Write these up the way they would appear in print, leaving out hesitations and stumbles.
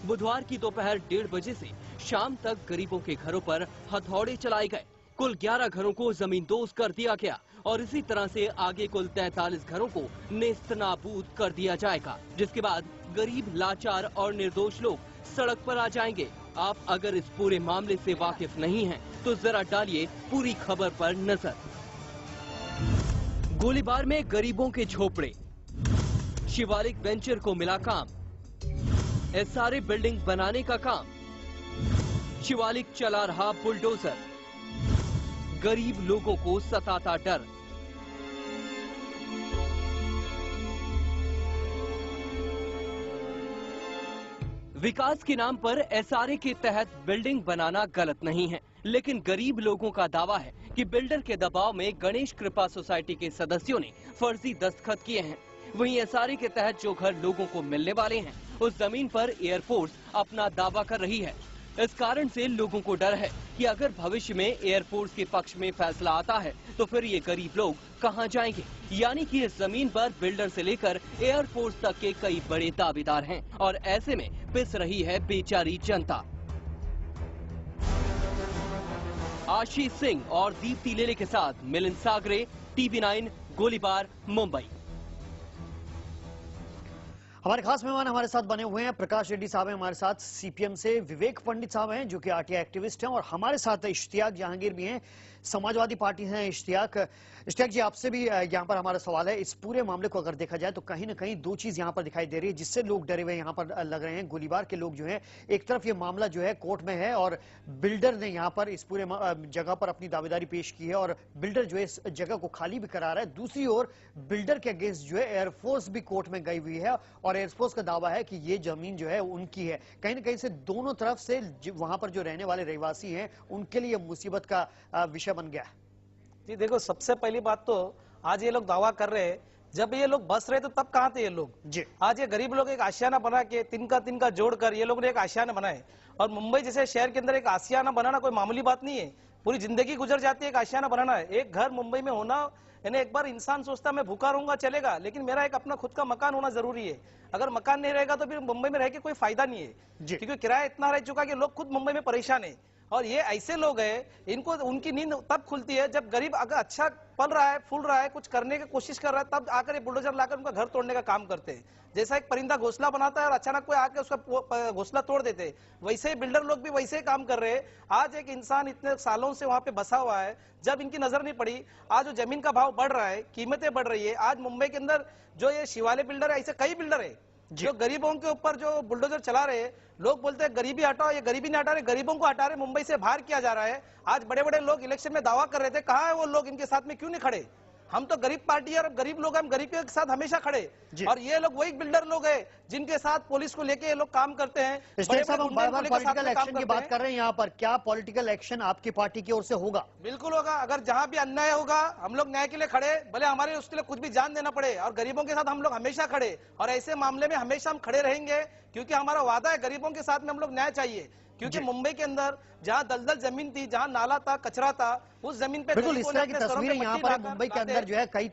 बुधवार की दोपहर 1:30 बजे से शाम तक गरीबों के घरों पर हथौड़े चलाए गए। कुल 11 घरों को जमींदोज कर दिया गया और इसी तरह से आगे कुल 43 घरों को नेस्तनाबूद कर दिया जाएगा, जिसके बाद गरीब, लाचार और निर्दोष लोग सड़क पर आ जाएंगे। आप अगर इस पूरे मामले से वाकिफ नहीं हैं, तो जरा डालिए पूरी खबर पर नजर। गोलीबार में गरीबों के झोपड़े, शिवालिक वेंचर को मिला काम, एसआरए बिल्डिंग बनाने का काम, शिवालिक चला रहा बुलडोजर, गरीब लोगों को सताता डर। विकास के नाम पर एसआरए के तहत बिल्डिंग बनाना गलत नहीं है, लेकिन गरीब लोगों का दावा है कि बिल्डर के दबाव में गणेश कृपा सोसाइटी के सदस्यों ने फर्जी दस्तखत किए हैं। वहीं एसआरए के तहत जो घर लोगों को मिलने वाले हैं, उस जमीन पर एयरफोर्स अपना दावा कर रही है। इस कारण से लोगों को डर है कि अगर भविष्य में एयरफोर्स के पक्ष में फैसला आता है, तो फिर ये गरीब लोग कहां जाएंगे। यानी कि इस जमीन पर बिल्डर से लेकर एयरफोर्स तक के कई बड़े दावेदार हैं और ऐसे में पिस रही है बेचारी जनता। आशीष सिंह और दीप्ति लेले के साथ मिलिंद सागरे, TV9, गोलीबार, मुंबई। हमारे खास मेहमान हमारे साथ बने हुए हैं। प्रकाश रेड्डी साहब हैं हमारे साथ, सीपीएम से। विवेक पंडित साहब हैं जो कि आरटीआई एक्टिविस्ट हैं, और हमारे साथ इश्तियाक जहांगीर भी हैं, समाजवादी पार्टी हैं। इश्तियाक जी, आपसे भी यहाँ पर हमारा सवाल है। इस पूरे मामले को अगर देखा जाए तो कहीं ना कहीं दो चीज यहाँ पर दिखाई दे रही है जिससे लोग डरे हुए यहाँ पर लग रहे हैं। गोलीबार के लोग जो है, एक तरफ ये मामला जो है कोर्ट में है और बिल्डर ने यहाँ पर इस पूरे जगह पर अपनी दावेदारी पेश की है और बिल्डर जो है इस जगह को खाली भी करा रहा है। दूसरी ओर बिल्डर के अगेंस्ट जो है एयरफोर्स भी कोर्ट में गई हुई है और एयरफोर्स का दावा है कि ये जमीन जो है उनकी है। कहीं ना कहीं से दोनों तरफ से वहां पर जो रहने वाले रहवासी हैं उनके लिए मुसीबत का विषय बन गया है। जी देखो, सबसे पहली बात तो आज ये लोग दावा कर रहे हैं, जब ये लोग बस रहे तो तब कहां थे ये लोग जी। आज ये गरीब लोग एक आशियाना बना के तिनका जोड़कर ये लोग ने एक आशियाना बनाए, और मुंबई जैसे शहर के अंदर एक आशियाना बनाना कोई मामूली बात नहीं है। पूरी जिंदगी गुजर जाती है एक आशियाना बनाना है। एक घर मुंबई में होना, यानी एक बार इंसान सोचता मैं भूखा रहूंगा चलेगा, लेकिन मेरा एक अपना खुद का मकान होना जरूरी है। अगर मकान नहीं रहेगा तो फिर मुंबई में रह के कोई फायदा नहीं है, क्योंकि किराया इतना रह चुका कि लोग खुद मुंबई में परेशान है। और ये ऐसे लोग हैं, इनको उनकी नींद तब खुलती है जब गरीब अगर अच्छा पल रहा है, फूल रहा है, कुछ करने की कोशिश कर रहा है, तब आकर ये बुलडोजर लाकर उनका घर तोड़ने का काम करते हैं। जैसा एक परिंदा घोंसला बनाता है और अचानक कोई आके उसका घोंसला तोड़ देते हैं, वैसे ही बिल्डर लोग भी वैसे ही काम कर रहे हैं। आज एक इंसान इतने सालों से वहां पे बसा हुआ है, जब इनकी नजर नहीं पड़ी, आज जो जमीन का भाव बढ़ रहा है, कीमतें बढ़ रही है। आज मुंबई के अंदर जो ये शिवाले बिल्डर है, ऐसे कई बिल्डर है जो गरीबों के ऊपर जो बुलडोजर चला रहे हैं। लोग बोलते हैं गरीबी हटाओ, ये गरीबी नहीं हटा रहे, गरीबों को हटा रहे, मुंबई से बाहर किया जा रहा है। आज बड़े बड़े लोग इलेक्शन में दावा कर रहे थे, कहाँ है वो लोग, इनके साथ में क्यों नहीं खड़े? हम तो गरीब पार्टी है और गरीब लोग, हम गरीब के साथ हमेशा खड़े, और ये लोग वही बिल्डर लोग हैं जिनके साथ पुलिस को लेके ये लोग काम करते हैं। हम बार-बार पॉलिटिकल एक्शन की बात कर रहे हैं यहाँ पर, क्या पॉलिटिकल एक्शन आपकी पार्टी की ओर से होगा? बिल्कुल होगा। अगर जहां भी अन्याय होगा, हम लोग न्याय के लिए खड़े, भले हमारे उसके लिए कुछ भी जान देना पड़े, और गरीबों के साथ हम लोग हमेशा खड़े, और ऐसे मामले में हमेशा हम खड़े रहेंगे, क्योंकि हमारा वादा है गरीबों के साथ में हम लोग न्याय चाहिए। क्योंकि मुंबई के अंदर जहां दलदल जमीन थी, जहां नाला था, कचरा था, उस जमीन पे बिल्कुल इस तरह की तस्वीरें यहाँ पर मुंबई के अंदर जो है कई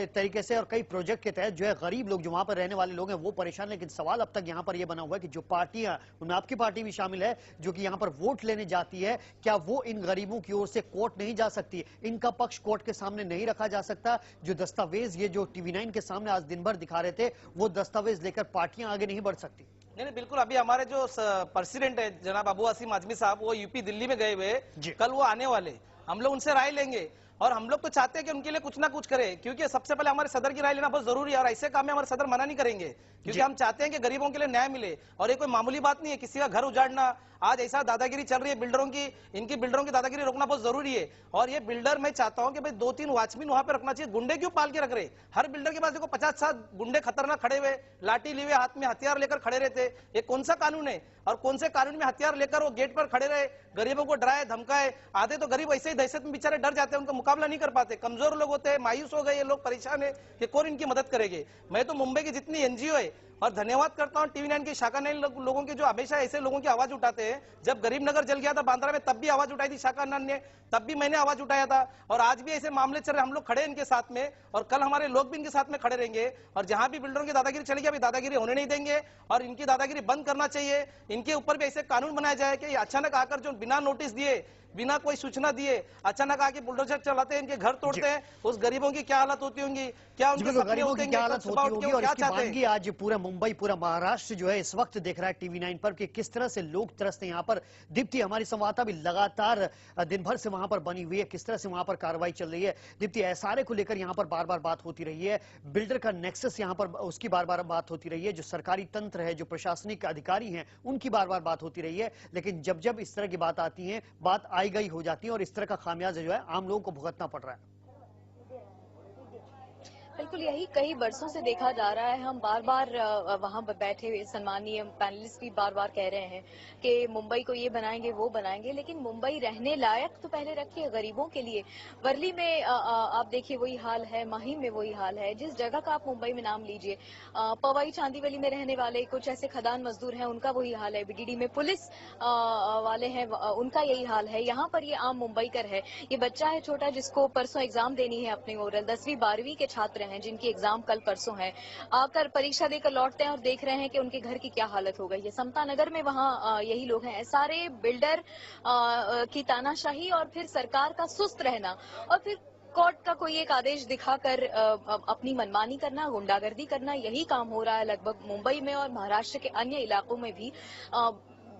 तरीके से और कई प्रोजेक्ट के तहत जो है गरीब लोग जो वहां पर रहने वाले लोग हैं वो परेशान। लेकिन सवाल अब तक यहाँ पर ये बना हुआ है कि जो पार्टियां, उनमें आपकी पार्टी भी शामिल है, जो कि यहाँ पर वोट लेने जाती है, क्या वो इन गरीबों की ओर से कोर्ट नहीं जा सकती? इनका पक्ष कोर्ट के सामने नहीं रखा जा सकता? जो दस्तावेज ये जो TV9 के सामने आज दिन भर दिखा रहे थे, वो दस्तावेज लेकर पार्टियां आगे नहीं बढ़ सकती? नहीं, बिल्कुल। अभी हमारे जो प्रेसिडेंट है जनाब अबू आसिम आजमी साहब, वो यूपी दिल्ली में गए हुए, कल वो आने वाले, हम लोग उनसे राय लेंगे, और हम लोग तो चाहते हैं कि उनके लिए कुछ ना कुछ करे, क्योंकि सबसे पहले हमारे सदर की राय लेना बहुत जरूरी है, और ऐसे काम में हमारे सदर मना नहीं करेंगे, क्योंकि हम चाहते हैं कि गरीबों के लिए न्याय मिले। और ये कोई मामूली बात नहीं है, किसी का घर उजाड़ना, आज ऐसा दादागिरी चल रही है बिल्डरों की, इनकी बिल्डरों की दादागिरी रोकना बहुत जरूरी है। और ये बिल्डर, मैं चाहता हूं कि भाई 2-3 वॉचमैन वहां पे रखना चाहिए। गुंडे क्यों पाल के रख रहे? हर बिल्डर के पास देखो 50-60 गुंडे खतरनाक खड़े हुए, लाठी लिए हुए, हाथ में हथियार लेकर खड़े रहते। ये कौन सा कानून है? और कौन से कानून में हथियार लेकर वो गेट पर खड़े रहे, गरीबों को डराए धमकाए? आधे तो गरीब ऐसे ही दहशत में बेचारे डर जाते हैं, उनका मुकाबला नहीं कर पाते, कमजोर लोग होते हैं, मायूस हो गए ये लोग, परेशान है कि कौन इनकी मदद करेंगे। मैं तो मुंबई की जितनी NGO है और धन्यवाद करता हूं टीवी 9 के शाखा 9 लोगों के जो हमेशा ऐसे लोगों की आवाज उठाते हैं। जब गरीब नगर जल गया था बांद्रा में, तब भी आवाज उठाई थी शाखा 9 ने, तब भी मैंने आवाज उठाया था। और आज भी ऐसे मामले चल रहे, हम लोग खड़े इनके साथ में, और कल हमारे लोग भी इनके साथ में खड़े रहेंगे। और जहां भी बिल्डरों की दादागिरी चलेगी, अभी दादागिरी होने नहीं देंगे और इनकी दादागिरी बंद करना चाहिए। इनके ऊपर भी ऐसे कानून बनाया जाए कि अचानक आकर जो बिना नोटिस दिए, बिना कोई सूचना दिए अचानक आके बुलडोजर चलाते हैं, इनके घर तोड़ते हैं, उस गरीबों की क्या हालत होती होंगी, क्या उनके सपने गरीबों की होते क्या हालत होती होगी। और क्या इसकी चाहते मानगी आज पूरा मुंबई, पूरा महाराष्ट्र जो है इस वक्त देख रहा है टीवी 9 पर कि किस तरह से लोग तरसते हैं। यहाँ पर दीप्ति हमारी संवाददाता भी लगातार दिन भर से वहां पर बनी हुई है, किस तरह से वहां पर कार्रवाई चल रही है। दीप्ति, एसआरए को लेकर यहाँ पर बार बार बात होती रही है, बिल्डर का नेक्सस यहाँ पर उसकी बार बार बात होती रही है, जो सरकारी तंत्र है, जो प्रशासनिक अधिकारी हैं, उनकी बार बार बात होती रही है। लेकिन जब जब इस तरह की बात आती है, बात आई गई हो जाती है और इस तरह का खामियाजा जो है आम लोगों को भुगतना पड़ रहा है। बिल्कुल यही कई बरसों से देखा जा रहा है। हम बार बार वहां बैठे हुए सम्मानीय पैनलिस्ट भी बार बार कह रहे हैं कि मुंबई को ये बनाएंगे वो बनाएंगे, लेकिन मुंबई रहने लायक तो पहले रखिए गरीबों के लिए। वर्ली में आप देखिए वही हाल है, माहिम में वही हाल है, जिस जगह का आप मुंबई में नाम लीजिए। पवई चांदीवली में रहने वाले कुछ ऐसे खदान मजदूर हैं, उनका वही हाल है। बीडीडी में पुलिस वाले हैं, उनका यही हाल है। यहाँ पर ये आम मुंबईकर है। ये बच्चा है छोटा जिसको परसों एग्जाम देनी है अपनी ओरल, 10वीं 12वीं के छात्र हैं जिनकी एग्जाम कल परसों है, आकर परीक्षा देकर लौटते हैं और देख रहे हैं कि उनके घर की क्या हालत हो गई है। समता नगर में वहां यही लोग हैं। सारे बिल्डर की तानाशाही और फिर सरकार का सुस्त रहना और फिर कोर्ट का कोई एक आदेश दिखाकर अपनी मनमानी करना, गुंडागर्दी करना, यही काम हो रहा है लगभग मुंबई में और महाराष्ट्र के अन्य इलाकों में भी।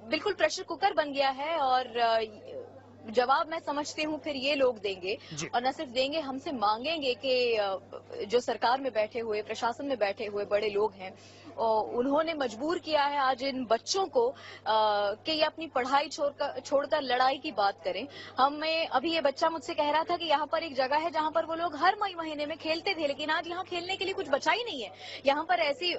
बिल्कुल प्रेशर कुकर बन गया है और जवाब मैं समझती हूँ फिर ये लोग देंगे, और न सिर्फ देंगे, हमसे मांगेंगे कि जो सरकार में बैठे हुए, प्रशासन में बैठे हुए बड़े लोग हैं, उन्होंने मजबूर किया है आज इन बच्चों को कि ये अपनी पढ़ाई छोड़कर लड़ाई की बात करें। हमें अभी ये बच्चा मुझसे कह रहा था कि यहाँ पर एक जगह है जहाँ पर वो लोग हर मई महीने में खेलते थे, लेकिन आज यहाँ खेलने के लिए कुछ बचा ही नहीं है। यहाँ पर ऐसी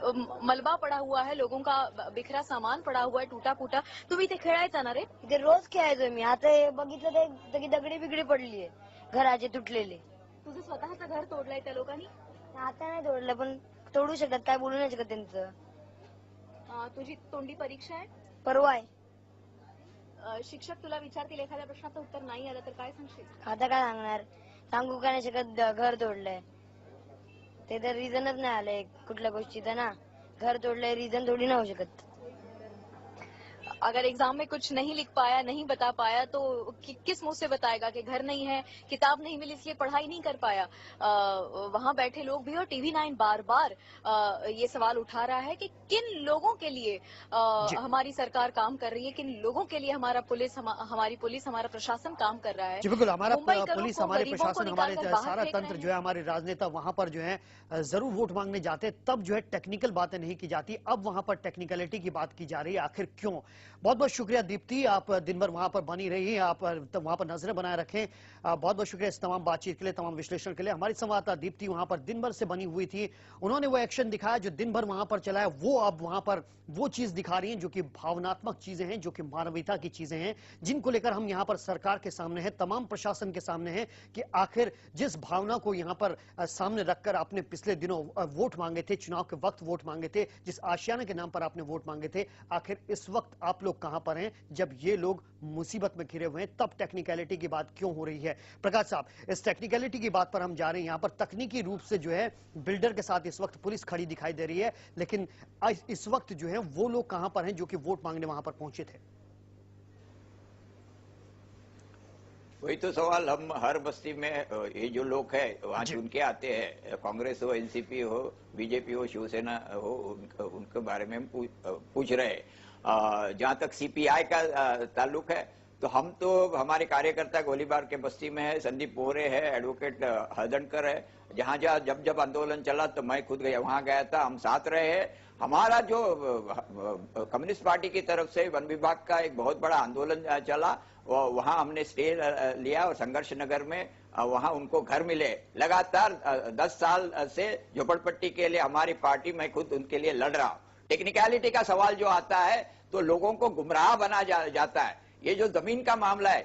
मलबा पड़ा हुआ है, लोगों का बिखरा सामान पड़ा हुआ है, टूटा फूटा। तुम्ही इथे खेळायचा ना रे? इथे रोज खेळायचो मी, आता बघितलं तर दगडी बिगडी पडली आहे, घराचे तुटलेले. तुझं स्वतःचं घर तोडलंय त्या लोकांनी? आता नाही तोडलं, पण तोडू शकतात, काय बोलू नाही शकत त्यांचं. तुझी तोंडी परीक्षा आहे? परवा आहे. शिक्षक तुला विचारतील, एखाद्या प्रश्नाचं उत्तर नाही आलं तर काय सांगशील? आता काय सांगणार, सांगू काय नाही शकत. घर तोडलंय ते तर रिझनच नाही आलंय कुठल्या गोष्टीचं ना. घर तोडलंय रिझन थोडी ना होऊ शकत. अगर एग्जाम में कुछ नहीं लिख पाया, नहीं बता पाया, तो किस मुंह से बताएगा कि घर नहीं है, किताब नहीं मिली इसलिए पढ़ाई नहीं कर पाया? वहां बैठे लोग भी और टीवी 9 बार बार ये सवाल उठा रहा है कि किन लोगों के लिए हमारी सरकार काम कर रही है, किन लोगों के लिए हमारा पुलिस, हमारी पुलिस, हमारा प्रशासन काम कर रहा है। जी बिल्कुल, हमारा पुलिस, हमारे प्रशासन, हमारे सारा तंत्र जो है, हमारे राजनेता वहां पर जो है जरूर वोट मांगने जाते हैं, तब जो है टेक्निकल बातें नहीं की जाती। अब वहां पर टेक्निकलिटी की बात की जा रही है, आखिर क्यों? बहुत बहुत शुक्रिया दीप्ति, आप दिन भर वहां पर बनी रही, आप वहां पर नजरें बनाए रखें। बहुत बहुत शुक्रिया इस तमाम बातचीत के लिए, तमाम विश्लेषण के लिए। हमारी संवाददाता दीप्ति वहां पर दिन भर से बनी हुई थी, उन्होंने वो एक्शन दिखाया जो दिन भर वहां पर चला है। वो अब वहां पर वो चीज दिखा रही है जो कि भावनात्मक चीजें हैं, जो कि मानवीयता की चीजें हैं, जिनको लेकर हम यहाँ पर सरकार के सामने हैं, तमाम प्रशासन के सामने हैं कि आखिर जिस भावना को यहाँ पर सामने रखकर आपने पिछले दिनों वोट मांगे थे, चुनाव के वक्त वोट मांगे थे, जिस आशियाना के नाम पर आपने वोट मांगे थे, आखिर इस वक्त आप लोग कहां पर हैं जब ये लोग मुसीबत में घिरे हुए हैं? तब टेक्निकलिटी की बात क्यों हो रही है? प्रकाश साहब, इस टेक्निकलिटी की बात पर हम जा रहे हैं। यहाँ पर तकनीकी रूप से जो है बिल्डर के साथ इस वक्त पुलिस खड़ी दिखाई दे रही है, लेकिन इस वक्त जो है वो लोग कहां पर हैं जो कि वोट मांगने वहां पर पहुंचे थे? वही तो सवाल हम हर बस्ती में ये जो लोग हैं वहाँ चुन के आते हैं, कांग्रेस हो, एनसीपी हो, बीजेपी हो, शिवसेना हो, उनके बारे में हम पूछ रहे हैं। जहाँ तक सीपीआई का ताल्लुक है तो हम तो हमारे कार्यकर्ता गोलीबार के बस्ती में है, संदीप पोहरे है, एडवोकेट हरदनकर है। जहाँ जब आंदोलन चला तो मैं खुद वहां गया था, हम साथ रहे हैं। हमारा जो कम्युनिस्ट पार्टी की तरफ से वन विभाग का एक बहुत बड़ा आंदोलन चला, वहां हमने स्टे लिया और संघर्ष नगर में वहां उनको घर मिले। लगातार 10 साल से झोपड़पट्टी के लिए हमारी पार्टी, मैं खुद उनके लिए लड़ रहा हूँ। टेक्निकलिटी का सवाल जो आता है तो लोगों को गुमराह बना जाता है। ये जो जमीन का मामला है,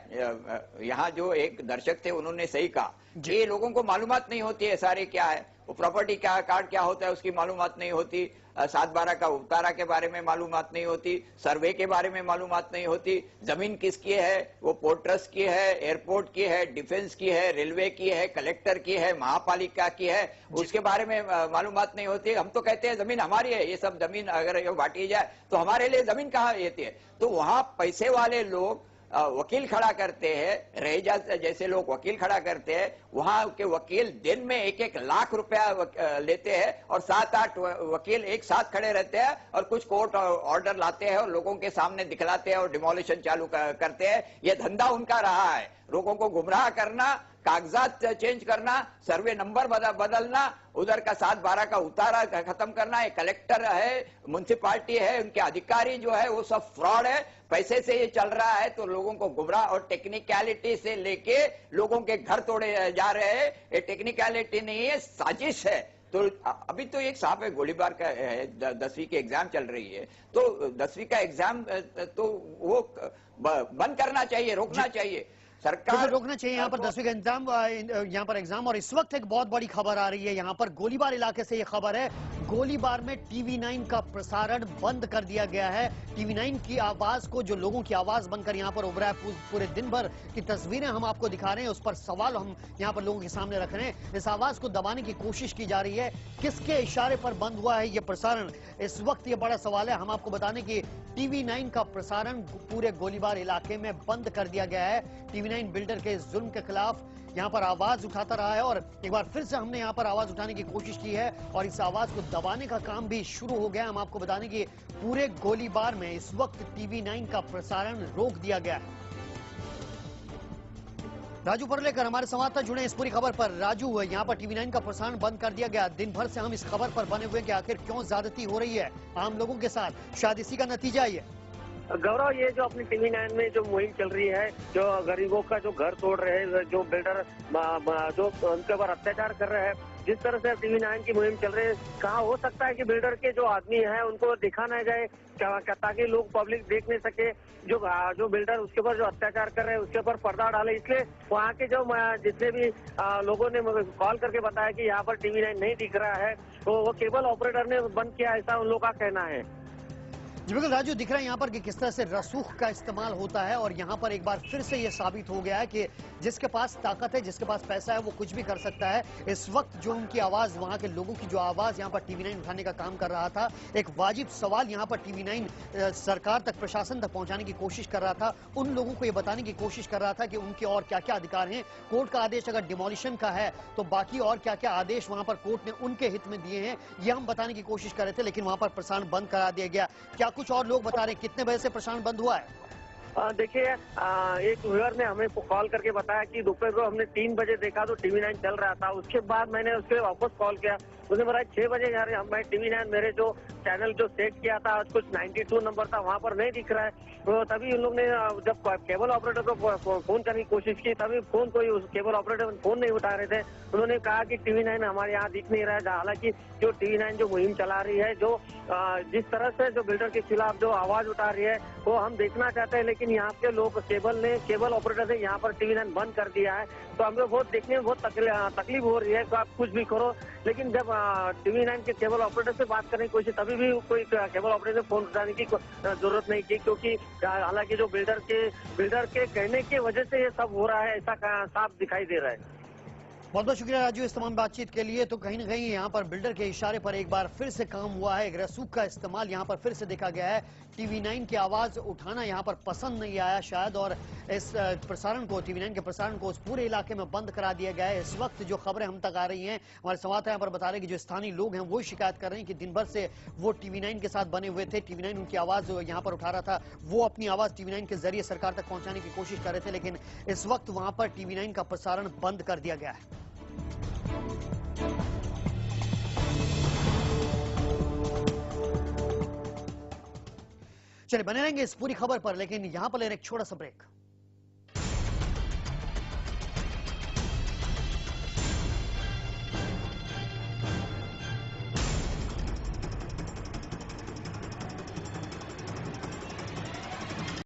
यहाँ जो एक दर्शक थे उन्होंने सही कहा, ये लोगों को मालूमात नहीं होती है सारे क्या है, वो प्रॉपर्टी क्या कार्ड क्या होता है उसकी मालूमात नहीं होती। 7/12 का उतारा के बारे में मालूमात नहीं होती, सर्वे के बारे में मालूमात नहीं होती, जमीन किसकी है, वो पोर्ट ट्रस्ट की है, एयरपोर्ट की है, डिफेंस की है, रेलवे की है, कलेक्टर की है, महापालिका की है, उसके बारे में मालूमात नहीं होती। हम तो कहते हैं जमीन हमारी है, ये सब जमीन अगर ये बांटी जाए तो हमारे लिए जमीन कहाँ रहती है। तो वहां पैसे वाले लोग वकील खड़ा करते हैं, रहीजा जैसे लोग वकील खड़ा करते हैं, वहां के वकील दिन में 1-1 लाख रुपया लेते हैं और 7-8 वकील एक साथ खड़े रहते हैं और कुछ कोर्ट ऑर्डर लाते हैं और लोगों के सामने दिखलाते हैं और डिमोलिशन चालू करते हैं। ये धंधा उनका रहा है, लोगों को गुमराह करना, कागजात चेंज करना, सर्वे नंबर बदलना, उधर का 7/12 का उतारा खत्म करना। ये कलेक्टर है, म्युनिसिपालिटी है, उनके अधिकारी जो है वो सब फ्रॉड है, पैसे से ये चल रहा है। तो लोगों को गुमराह और टेक्निकलिटी से लेके लोगों के घर तोड़े जा रहे हैं। ये टेक्निकलिटी नहीं है, साजिश है। तो अभी तो एक साहब है गोलीबार का है, 10वीं की एग्जाम चल रही है, तो 10वीं का एग्जाम तो वो बंद करना चाहिए, रोकना चाहिए, सरकार रोकना चाहिए यहाँ पर 10वीं का यहाँ पर एग्जाम। और इस वक्त एक बहुत बड़ी खबर आ रही है यहाँ पर गोलीबार इलाके से। ये खबर है गोलीबार में TV9 का प्रसारण बंद कर दिया गया है। TV9 की आवाज को, जो लोगों की आवाज बनकर यहाँ पर उभरा है, पूरे दिन भर की तस्वीरें हम आपको दिखा रहे हैं, उस पर सवाल हम यहाँ पर लोगों के सामने रख रहे हैं। इस आवाज को दबाने की कोशिश की जा रही है, किसके इशारे पर बंद हुआ है ये प्रसारण, इस वक्त ये बड़ा सवाल है। हम आपको बताने की TV9 का प्रसारण पूरे गोलीबार इलाके में बंद कर दिया गया है। TV9 बिल्डर के जुल्म के खिलाफ यहाँ पर आवाज उठाता रहा है और एक बार फिर से हमने यहाँ पर आवाज उठाने की कोशिश की है और इस आवाज को दबाने का काम भी शुरू हो गया। हम आपको बताने की पूरे गोलीबार में इस वक्त TV9 का प्रसारण रोक दिया गया है। राजू परलेकर हमारे संवाददाता जुड़े इस पूरी खबर पर। राजू, यहाँ पर TV9 का प्रसारण बंद कर दिया गया, दिन भर से हम इस खबर पर बने हुए कि आखिर क्यों ज्यादती हो रही है आम लोगों के साथ, शायद इसी का नतीजा ये। गौरव, ये जो अपनी TV9 में जो मुहिम चल रही है, जो गरीबों का जो घर तोड़ रहे हैं, जो बिल्डर जो उनके ऊपर अत्याचार कर रहे हैं, जिस तरह से TV9 की मुहिम चल रही है, कहाँ हो सकता है कि बिल्डर के जो आदमी है उनको दिखाना जाए ताकि लोग पब्लिक देख नहीं सके जो बिल्डर उसके ऊपर जो अत्याचार कर रहे हैं उसके ऊपर पर्दा डाले। इसलिए वहाँ के जो जितने भी लोगों ने कॉल करके बताया कि यहाँ पर TV9 नहीं दिख रहा है, तो वो केबल ऑपरेटर ने बंद किया, ऐसा उन लोगों का कहना है। जी बिल्कुल राजू, दिख रहा है यहाँ पर कि किस तरह से रसूख का इस्तेमाल होता है और यहाँ पर एक बार फिर से ये साबित हो गया है कि जिसके पास ताकत है, जिसके पास पैसा है, वो कुछ भी कर सकता है। इस वक्त जो उनकी आवाज, वहाँ के लोगों की जो आवाज यहाँ पर TV9 उठाने का काम कर रहा था, एक वाजिब सवाल यहाँ पर TV9 सरकार तक, प्रशासन तक पहुँचाने की कोशिश कर रहा था, उन लोगों को ये बताने की कोशिश कर रहा था कि उनके और क्या क्या अधिकार हैं। कोर्ट का आदेश अगर डिमोलिशन का है तो बाकी और क्या क्या आदेश वहाँ पर कोर्ट ने उनके हित में दिए हैं, ये हम बताने की कोशिश कर रहे थे, लेकिन वहाँ पर प्रसारण बंद करा दिया गया। क्या कुछ और लोग बता रहे हैं कितने बजे से प्रसारण बंद हुआ है? देखिए, एक व्यूअर ने हमें कॉल करके बताया कि दोपहर को हमने 3 बजे देखा तो TV9 चल रहा था। उसके बाद मैंने उसके वापस कॉल किया, उसने बताया 6 बजे यार मैं TV9 मेरे जो चैनल जो सेट किया था कुछ 92 नंबर था, वहाँ पर नहीं दिख रहा है। तो तभी उन लोग ने जब केबल ऑपरेटर को फोन करने की कोशिश की, तभी फोन कोई उस केबल ऑपरेटर फोन नहीं उठा रहे थे। उन्होंने कहा कि TV9 हमारे यहाँ दिख नहीं रहा है। हालांकि जो TV9 जो मुहिम चला रही है, जो जिस तरह से जो बिल्डर के खिलाफ जो आवाज उठा रही है, वो हम देखना चाहते हैं, लेकिन यहाँ के लोग केबल ऑपरेटर ने यहाँ पर TV9 बंद कर दिया है। तो हमें बहुत देखने में बहुत तकलीफ हो रही है। तो आप कुछ भी करो, लेकिन जब TV9 के केबल ऑपरेटर से बात करने की कोशिश, तभी भी कोई केबल ऑपरेटर फोन उठाने की जरूरत नहीं की, क्योंकि हालांकि जो बिल्डर के कहने की वजह से ये सब हो रहा है, ऐसा साफ दिखाई दे रहा है। बहुत बहुत शुक्रिया राजू इस तमाम बातचीत के लिए। तो कहीं ना कहीं यहाँ पर बिल्डर के इशारे पर एक बार फिर से काम हुआ है, एक रसूख का इस्तेमाल यहाँ पर फिर से देखा गया है। TV9 की आवाज उठाना यहाँ पर पसंद नहीं आया शायद, और इस प्रसारण को, TV9 के प्रसारण को उस पूरे इलाके में बंद करा दिया गया है। इस वक्त जो खबरें हम तक आ रही हैं, हमारे संवाददाता यहाँ पर बता रहे हैं कि जो स्थानीय लोग हैं वो शिकायत कर रहे हैं कि दिन भर से वो TV9 के साथ बने हुए थे, TV9 उनकी आवाज यहाँ पर उठा रहा था, वो अपनी आवाज TV9 के जरिए सरकार तक पहुंचाने की कोशिश कर रहे थे, लेकिन इस वक्त वहां पर TV9 का प्रसारण बंद कर दिया गया है। चलिए बने रहेंगे इस पूरी खबर पर, लेकिन यहां पर ले रहे एक छोटा सा ब्रेक।